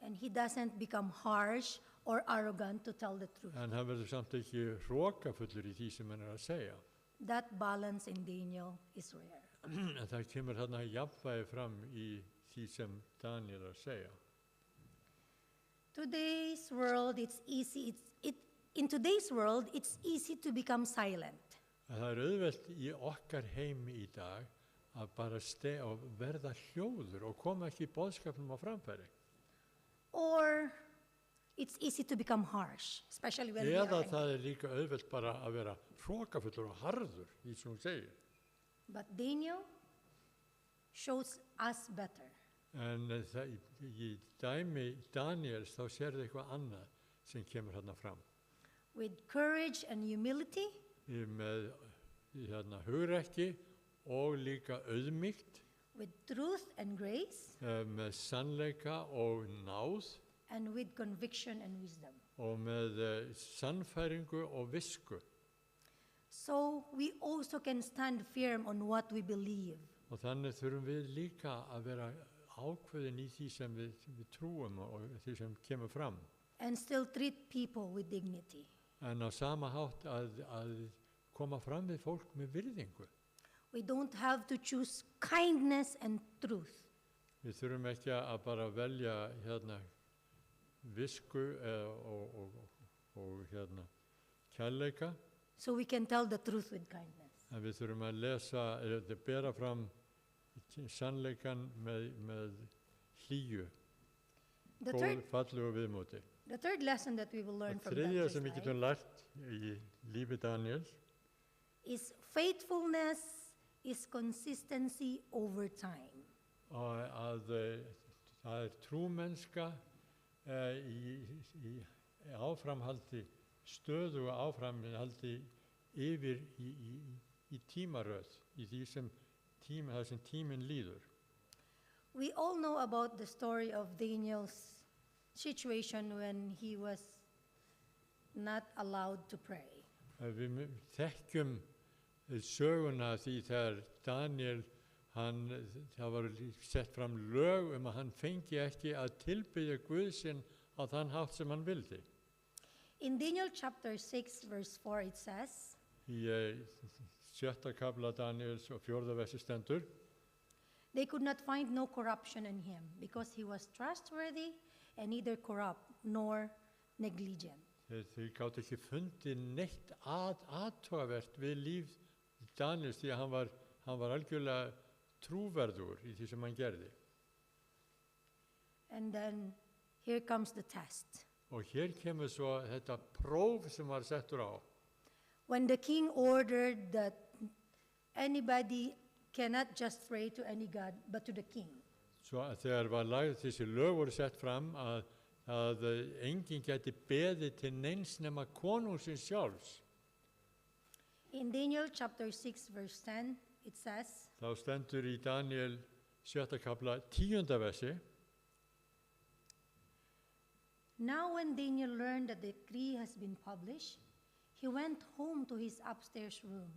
And he doesn't become harsh or arrogant to tell the truth. En hann verður samt ekki hrokafullur í því sem hann að segja. That balance in Daniel is rare. En það kemur þarna jafnvægi fram í því sem Daniel að segja. Today's world, in today's world, it's easy to become silent. Það auðvelt í okkar heimi í dag að bara og verða hljóður og koma ekki boðskapnum á framfæri. Or it's easy to become harsh, especially when we Eða are það líka auðvelt bara að vera hrokafullur og harður, í sem hún segir. But Daniel shows us better. En í dæmi Daniels þá sér það eitthvað annað sem kemur hérna fram. With courage and humility, Með hugrekki og líka auðmýkt, with truth and grace, með sannleika og náð, and with conviction and wisdom. og með sannfæringu og visku. So we also can stand firm on what we believe. Og þannig þurfum við líka að vera ákveðin í því sem við trúum og því sem kemur fram. And still treat people with dignity. En á sama hátt að koma fram við fólk með virðingu. We don't have to choose kindness and truth. Við þurfum ekki að bara velja visku og kærleika. So we can tell the truth with kindness. En við þurfum að bera fram sannleikan með hlýju, fallu og viðmóti. The third lesson that we will learn Og from þriðja Daniel's sem við life getum lært í lífi Daniels is faithfulness is consistency over time. að það trúmennska í áframhaldi, stöðugu áframhaldi yfir í tímaröð, í því sem tíminn líður. We all know about the story of Daniel's situation when he was not allowed to pray. Við þekkjum söguna því þegar Daniel, það var sett fram lög að hann fengi ekki að tilbiðja Guð sinn á þann hátt sem hann vildi. In Daniel chapter 6 verse 4 it says, Í 7. kafla Daniels og 4. versi stendur: they could not find no corruption in him because he was trustworthy and neither corrupt nor negligent. Þau gátu ekki fundið neitt athugavert við líf Daniels því að hann var algjörlega trúverðugur í því sem hann gerði. And then here comes the test. Og hér kemur svo þetta próf sem var settur á. When the king ordered that anybody cannot just pray to any god but to the king. Svo að þegar þessi lög voru sett fram að enginn gæti beðið til neins nema konungsins sjálfs. In Daniel chapter 6 verse 10 it says, Þá stendur í Daniel 7. kafla 10. versi: now when Daniel learned that the decree has been published, he went home to his upstairs room,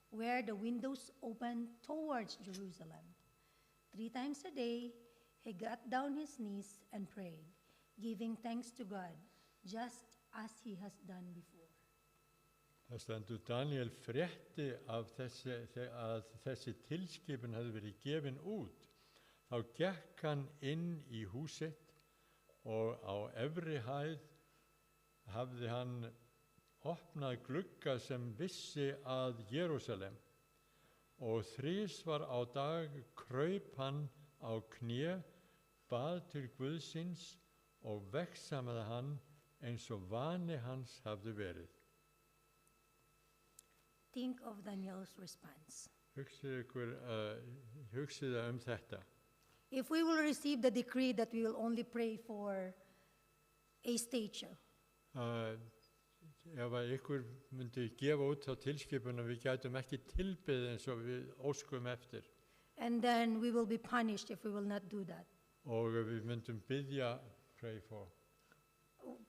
where the windows opened towards Jerusalem. 3 times a day, he got down his knees and prayed, giving thanks to God, just as he has done before. Það stendur Daniel frétti af að þessi tilskipun hefði verið gefin út. Þá gekk hann inn í húsið og á efri hæð hafði hann opnað glugga sem vissi að Jerúsalem, og 3 á dag kraup hann á kné, bað til Guðsins og vegsamaði hann eins og vani hans hafði verið. Think of Daniel's response. Hugsið þetta. If we will receive the decree that we will only pray for a statue, Ef ykkur myndi gefa út á tilskipun að við gætum ekki tilbeðið eins og við óskum eftir, and then we will be punished if we will not do that. og við myndum biðja,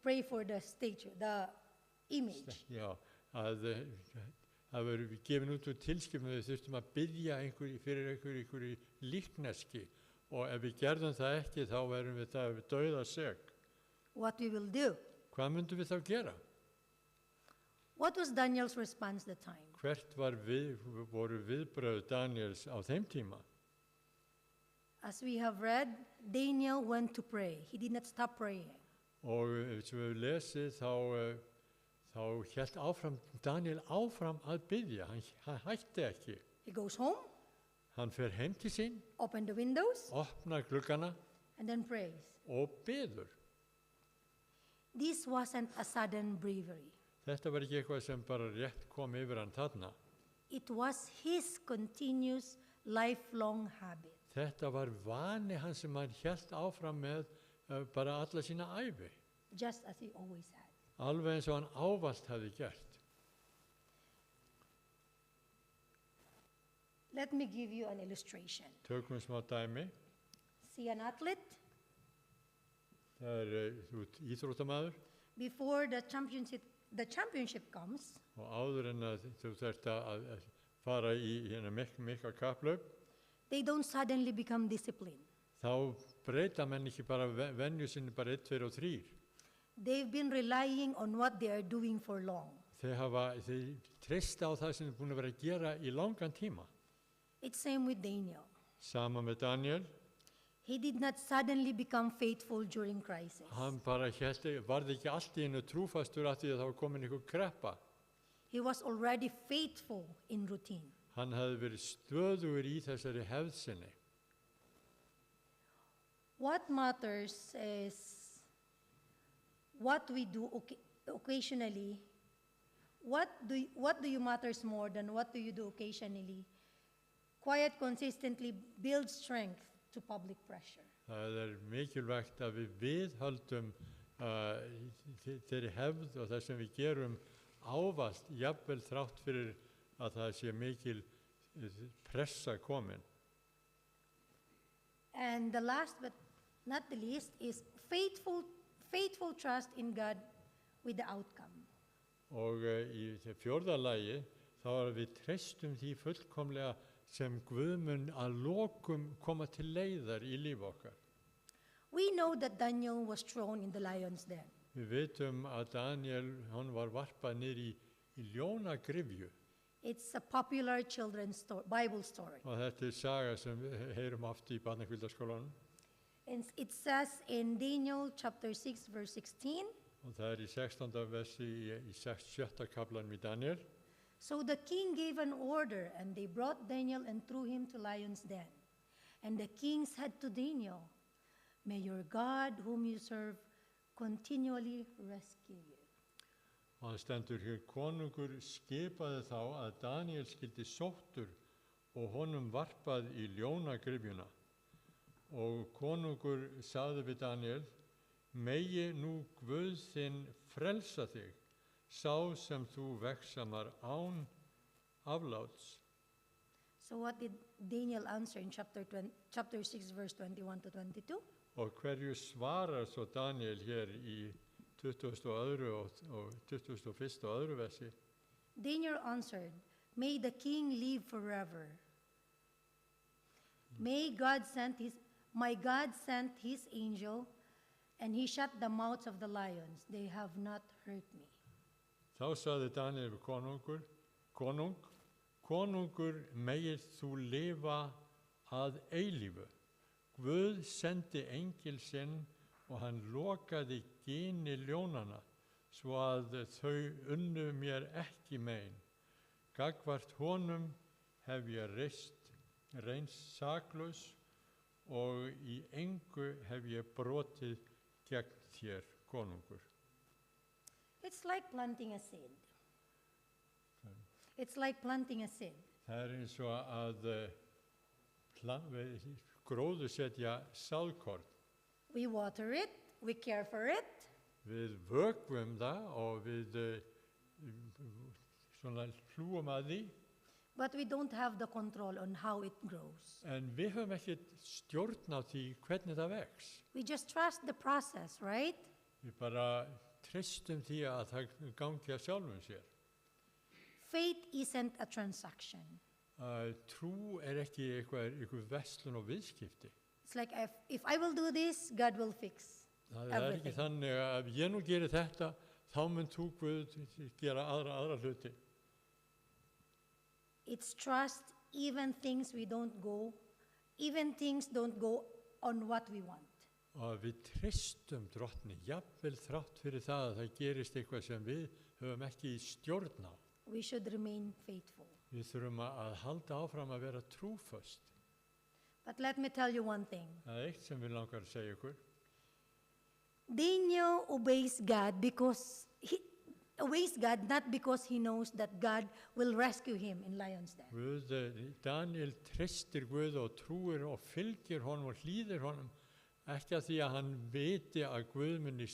Pray for the statue, the image. já, að verður gefin út úr tilskipun við þurftum að biðja fyrir einhverju líkneski, og ef við gerðum það ekki þá verðum við það dauðasök. What we will do? Hvað myndum við þá gera? What was Daniel's response at the time? Hvert voru viðbrögð Daniels á þeim tíma? As we have read, Daniel went to pray. He did not stop praying. Og sem við lesið þá hélt Daniel áfram að biðja. Hann hætti ekki. He goes home, Hann fer heim til sín, open the windows, opnar gluggana and then prays. og biður. This wasn't a sudden bravery. Þetta var ekki eitthvað sem bara rétt kom yfir hann þarna. It was his continuous lifelong habit. Þetta var vani hans sem hann hélt áfram með bara alla sína ævi. Just as he always had. Alveg eins og hann ávallt hafði gert. Let me give you an illustration. Tökum smá dæmi. See an athlete? Það þú íþróttamaður, Before the championship comes, og áður en að þú þarft að fara í mikla kapphlaup, they don't suddenly become disciplined. þá breyta menn ekki bara venju sinni bara 1, 2 og 3. They've been relying on what they are doing for long. Þeir treysta á það sem þeir búin að vera að gera í langan tíma. It's same with Daniel. Sama með Daniel, He did not suddenly become faithful during crisis. hann bara varði ekki allt í einu trúfastur af því að það var komin einhver kreppa. He was already faithful in routine. Hann hefði verið stöðugur í þessari hefð sinni. What matters is what we do occasionally. What do you matters more than what do you do occasionally? Quiet consistently builds strength to public pressure. Það mikilvægt að við viðhöldum þeirri hefð og það sem við gerum ávallt, jafnvel þrátt fyrir að það sé mikil pressa komin. And the last but not the least is faithful trust in God with the outcome. Og í fjórða lagi þá við treystum því fullkomlega sem Guð mun að lokum koma til leiðar í líf okkar. We know that Daniel was thrown in the lion's den. Við vitum að Daniel, hann var varpað niður í ljónagryfju. It's a popular children's Bible story. Og þetta saga sem við heyrum oft í barnakvildarskólanum. And it says in Daniel chapter 6 verse 16. Og það í 16. versi í 7. kaplanum í Daniel. So the king gave an order, and they brought Daniel and threw him to lion's den. And the king said to Daniel, "May your God, whom you serve, continually rescue you." Og það stendur hér, konungur skipaði þá að Daniel skyldi sóttur og honum varpað í ljónagryfjuna. Og konungur sagði við Daniel, megi nú Guð þinn frelsa þig, sá sem þú vegsamar án afláts. So what did Daniel answer in chapter 6 verse 21 to 22? Og hverju svarar svo Daniel hér í 22. og 21. og öðru versi? Daniel answered, "May the king live forever. My God sent his angel, and he shut the mouths of the lions. They have not hurt me." Þá sagði Daniel við konungur, megir þú lifa að eilífu. Guð sendi engil sinn og hann lokaði gini ljónana, svo að þau unnu mér ekki mein. Gagnvart honum hef ég reynst saklaus og í engu hef ég brotið gegn þér, konungur. It's like planting a seed. It's like planting a seed. Það eins og að gróðursetja sáðkorn. We water it, we care for it. Við vökvum það og við svona hlúum að því. But we don't have the control on how it grows. En við höfum ekki stjórn á því hvernig það vex. We just trust the process, right? Við bara treystum því að það gangi að sjálfum sér. Faith isn't a transaction. Trú ekki eitthvað verslun og viðskipti. It's like if I will do this, God will fix Það everything. ekki þannig að ef ég nú gerir þetta, þá mun þú Guð gera aðra hluti. It's trust even things don't go on what we want. Og við treystum drottni, jafnvel þrátt fyrir það að það gerist eitthvað sem við höfum ekki stjórn á. We should remain faithful. Við þurfum að halda áfram að vera trúföst. But let me tell you one thing. Það eitt sem við langar að segja ykkur. Daniel obeys God not because he knows that God will rescue him in lion's den. Daniel treystir Guð og trúir og fylgir honum og hlýðir honum, ekki að því að hann viti að Guð muni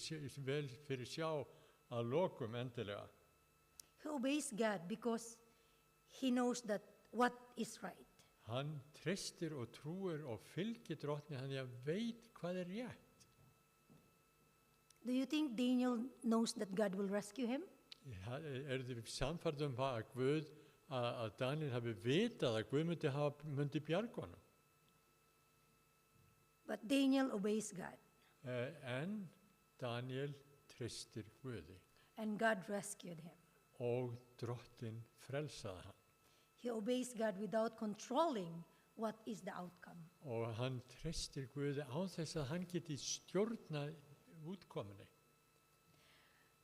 vel fyrir sjá að lokum endilega. He obeys God because he knows that what is right. Hann treystir og trúir og fylgir drottni, hann veit hvað rétt. Do you think Daniel knows that God will rescue him? Þið sannfærð það að Daniel hafi vitað að Guð myndi bjarga honum? But Daniel obeys God. En Daniel treystir Guði. And God rescued him. Og drottin frelsaði hann. He obeys God without controlling what is the outcome. Og hann treystir Guði án þess að hann geti stjórnað útkomunni.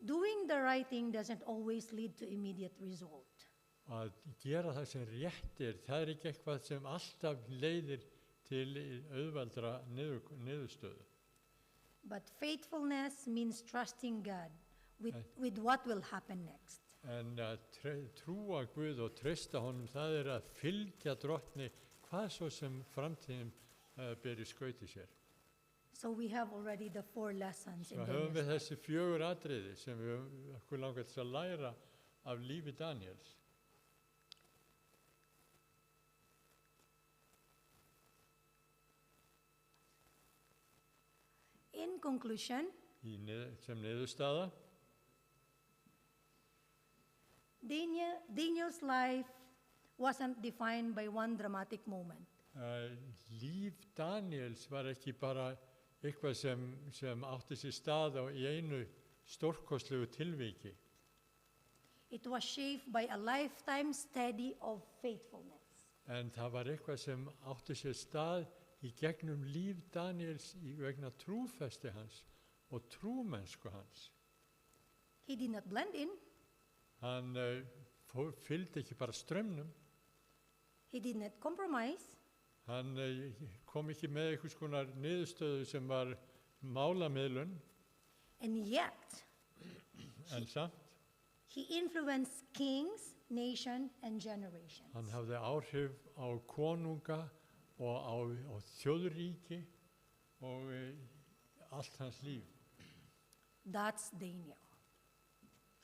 Doing the right thing doesn't always lead to immediate result. Að gera það sem rétt það ekki eitthvað sem alltaf leiðir til auðveldra niðurstöðu. But faithfulness means trusting God with what will happen next. En að trúa Guð og treysta honum, það að fylgja drottni hvað svo sem framtíðin ber í skauti sér. So we have already the 4 lessons in Svo höfum við Daniel's þessi 4 atriði sem við okkur langar til að læra af lífi Daniels. In conclusion, Sem niðurstaða, Daniel's life wasn't defined by one dramatic moment. líf Daniels var ekki bara eitthvað sem átti sér stað í einu stórkostlegu tilviki. It was shaped by a lifetime study of faithfulness. En það var eitthvað sem átti sér stað í gegnum líf Daniels vegna trúfesti hans og trúmennsku hans. He did not blend in. Hann fylgdi ekki bara straumnum. He did not compromise. Hann kom ekki með einhvers konar niðurstöðu sem var málamiðlun, And yet, en samt he influenced kings, nation, and generations. hann hafði áhrif á konunga og á þjóðríki og allt hans líf. That's Daniel.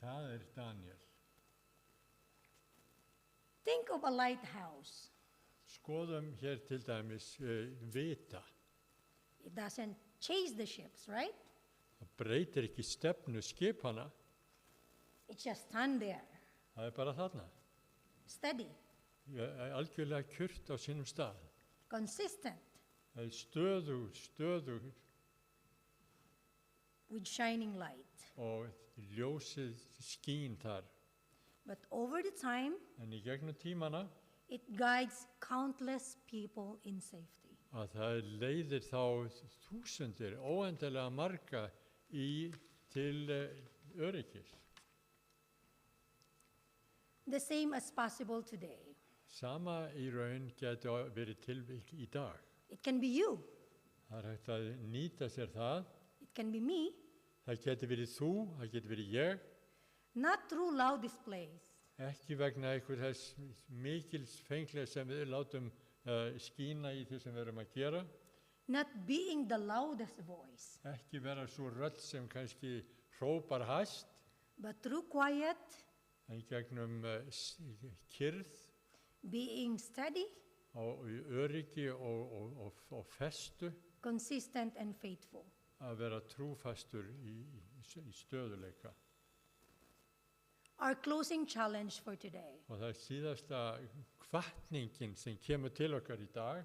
Það Daniel. Think of a lighthouse. Skoðum hér til dæmis vita. It doesn't chase the ships, right? Það breytir ekki stefnu skipana, It just stand there, það bara þarna. steady, Algjörlega kjurt á sínum stað. consistent, Það stöðug with shining light. og ljósið skín þar. But over the time, En í gegnum tímana it guides countless people in safety. að það leiðir þá þúsundir, óendanlega marga til öryggis. The same as possible today. Sama í raun getur verið tilvík í dag. It can be you. Það hægt að nýta sér það. It can be me. Það getur verið þú, það getur verið ég. Not through loud displays, Ekki vegna einhver þess mikils fenglega sem við látum skína í því sem við erum að gera. not being the loudest voice, Ekki vera svo rödd sem kannski hrópar hæst, but through quiet, en gegnum kyrrð being steady, og í öryggi og festu, consistent, and faithful. að vera trúfastur í stöðuleika. Our closing challenge for today. Og það síðasta hvatningin sem kemur til okkar í dag,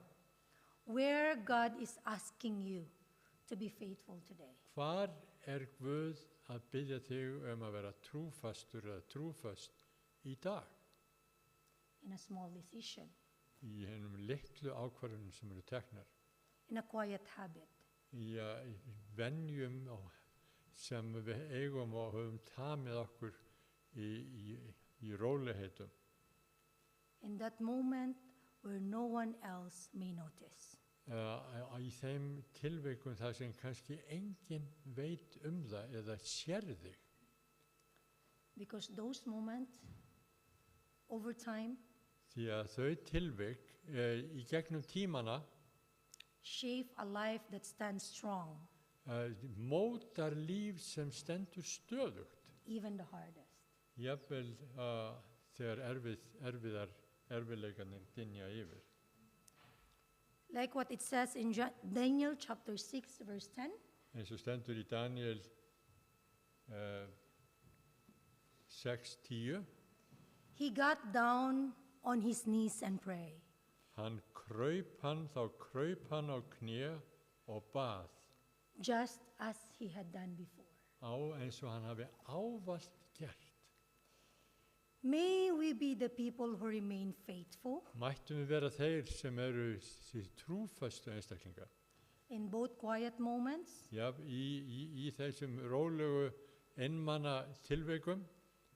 Where God is asking you to be faithful today. hvar Guð að biðja þig að vera trúfastur eða trúfast í dag? In a small decision, Í hennum litlu ákvarðunum sem eru teknar, in a quiet habit, í venjum sem við eigum og höfum tamið okkur í rólegheitum. in that moment where no one else may notice. Í þeim tilvikum þar sem kannski enginn veit það eða sér þig. Because those moments, over time, Því að þau tilvik í gegnum tímana shape a life that stands strong, mótar líf sem stendur stöðugt. even the hardest. Jafnvel þegar erfiðleikarnir dynja yfir. Like what it says in Daniel chapter 6, verse 10. Eins og stendur í Daniel 6:10. He got down on his knees and prayed. Þá kraup hann á kné og bað Just as he had done before. eins og hann hafi ávallt gert. May we be the people who remain faithful Mættum við vera þeir sem eru trúfastu einstaklingar. in both quiet moments Já, í þessum rólegu einmana tilveikum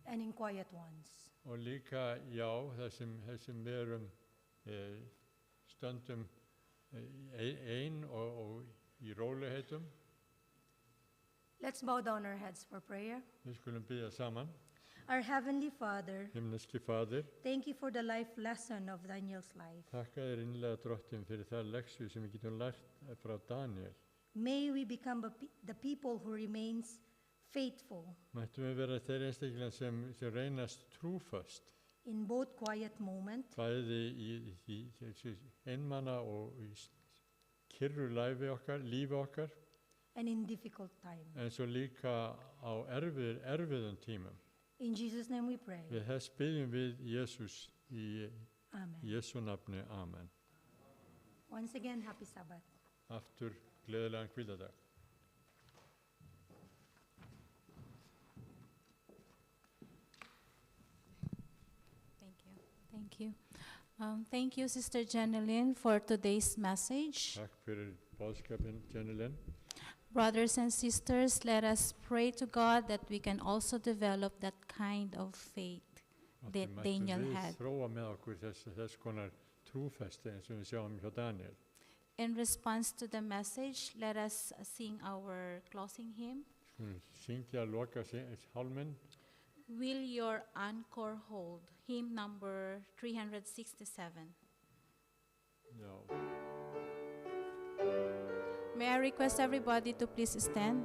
and in quiet ones. og líka, þessum við erum stöndum ein og í róliheitum. Let's bow down our heads for prayer. Við skulum biðja saman. Our Heavenly Father, Himneski Faðir, thank you for the life lesson of Daniel's life. þakka þér innlega Drottinn fyrir það leksju sem við getum lært frá Daniel. May we become the people who remains faithful Mættum við vera þeir einstaklega sem reynast trúföst, in both quiet moment bæði í einmana og í kyrru lífi okkar, and in difficult time. en svo líka á erfiðum tímum. In Jesus' name we pray. Við þess biðjum við Jesús í Amen. Jesu nafni. Amen. Once again, happy Sabbath. Aftur gleðilegan hvíldadag. Thank you. Thank you, Sister Jeneline, for today's message. Takk fyrir boðskapinn, Jenny Lynn. Brothers and sisters, let us pray to God that we can also develop that kind of faith that Daniel had. Þróa með okkur þess konar trúfesti eins og við sjáum hjá Daniel. In response to the message, let us sing our closing hymn. Syngja loka hálminn. Will your anchor hold? Hymn number 367. Já. May I request everybody to please stand?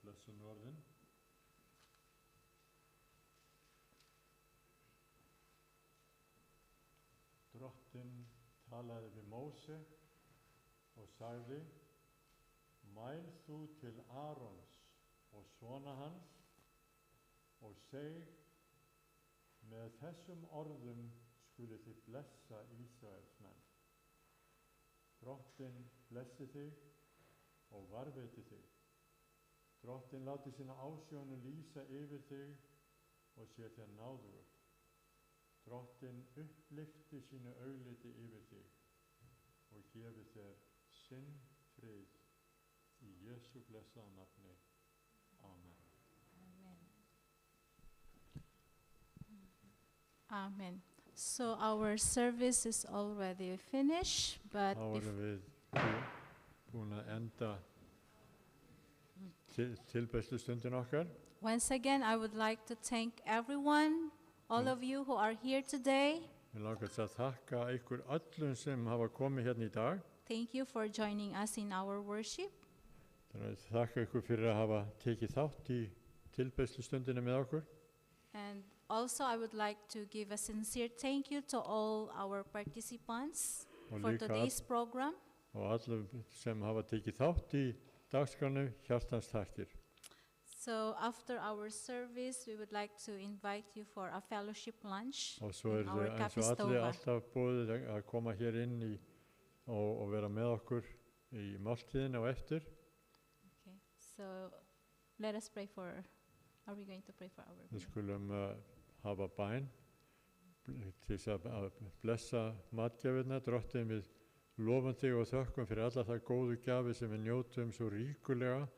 Blessunarorðin. Drottinn talaði við Móse og sagði: Mæl þú til Árons og sona hans og seg: með þessum orðum skuluð þið blessa Ísraelsmenn. Drottinn blessi þig og varðveiti þig. Drottinn láti sína ásjónu lýsa yfir þig og sé þér náðugur. Drottinn upplyfti sínu augliti yfir þig og gefi þér sinn frið í Jesú blessaða nafni. Amen. Amen. So our service is already finished, but Þá erum við búin að enda tilbeiðslustundin okkar. once again, I would like to thank everyone, all of you who are here today. Við langar að þakka ykkur öllum sem hafa komið hérna í dag. Thank you for joining us in our worship. Þannig að þakka ykkur fyrir að hafa tekið þátt í tilbeiðslustundinni með okkur. And also, I would like to give a sincere thank you to all our participants Og for líka today's program. Og allum sem hafa tekið þátt í dagskránni, hjartans þakkir. So after our service, we would like to invite you for a fellowship lunch Og svo in our eins og Cafe allir Stova. alltaf boðið að koma hér inn og vera með okkur í máltíðinni og eftir. Okay, so let us pray for, are we going to pray for our Við meal? skulum hafa bæn til þess að blessa matgjafirna. Drottinn, við lofum þig og þökkum fyrir alla það góðu gjafi sem við njótum svo ríkulega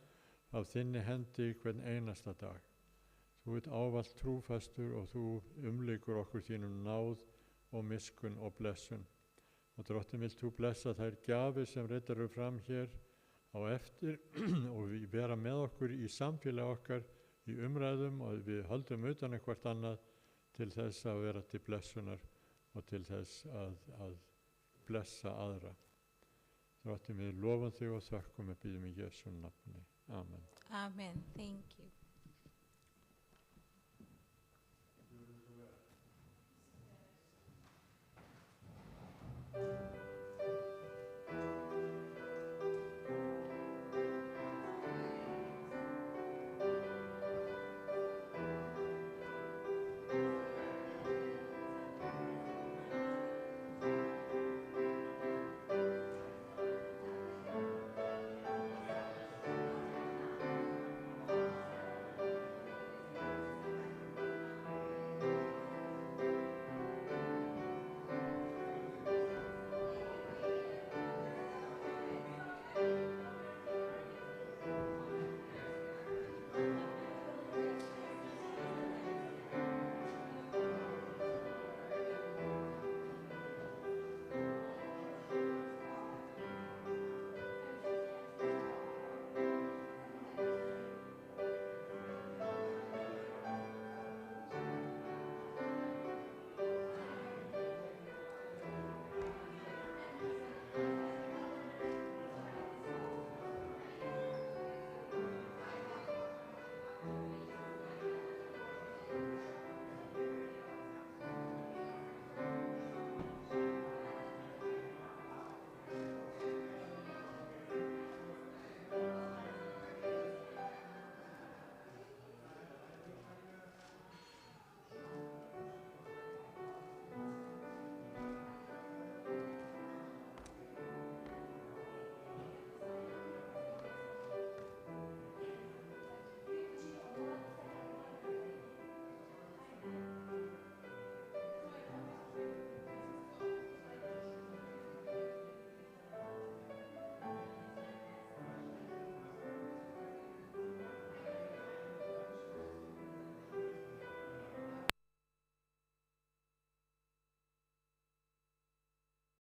af þinni hendi hvern einasta dag. Þú ert ávallt trúfastur og þú umlykur okkur þínum náð og miskunn og blessun. Og Drottinn, vilt þú blessa þær gjafir sem reiddar eru fram hér á eftir og við vera með okkur í samfélag okkar í umræðum og við höldum utan eitthvað annað til þess að vera til blessunar og til þess að blessa aðra. Drottinn, við lofum þig og þökkum og biðjum í Jesú nafni. Amen. Amen. Thank you.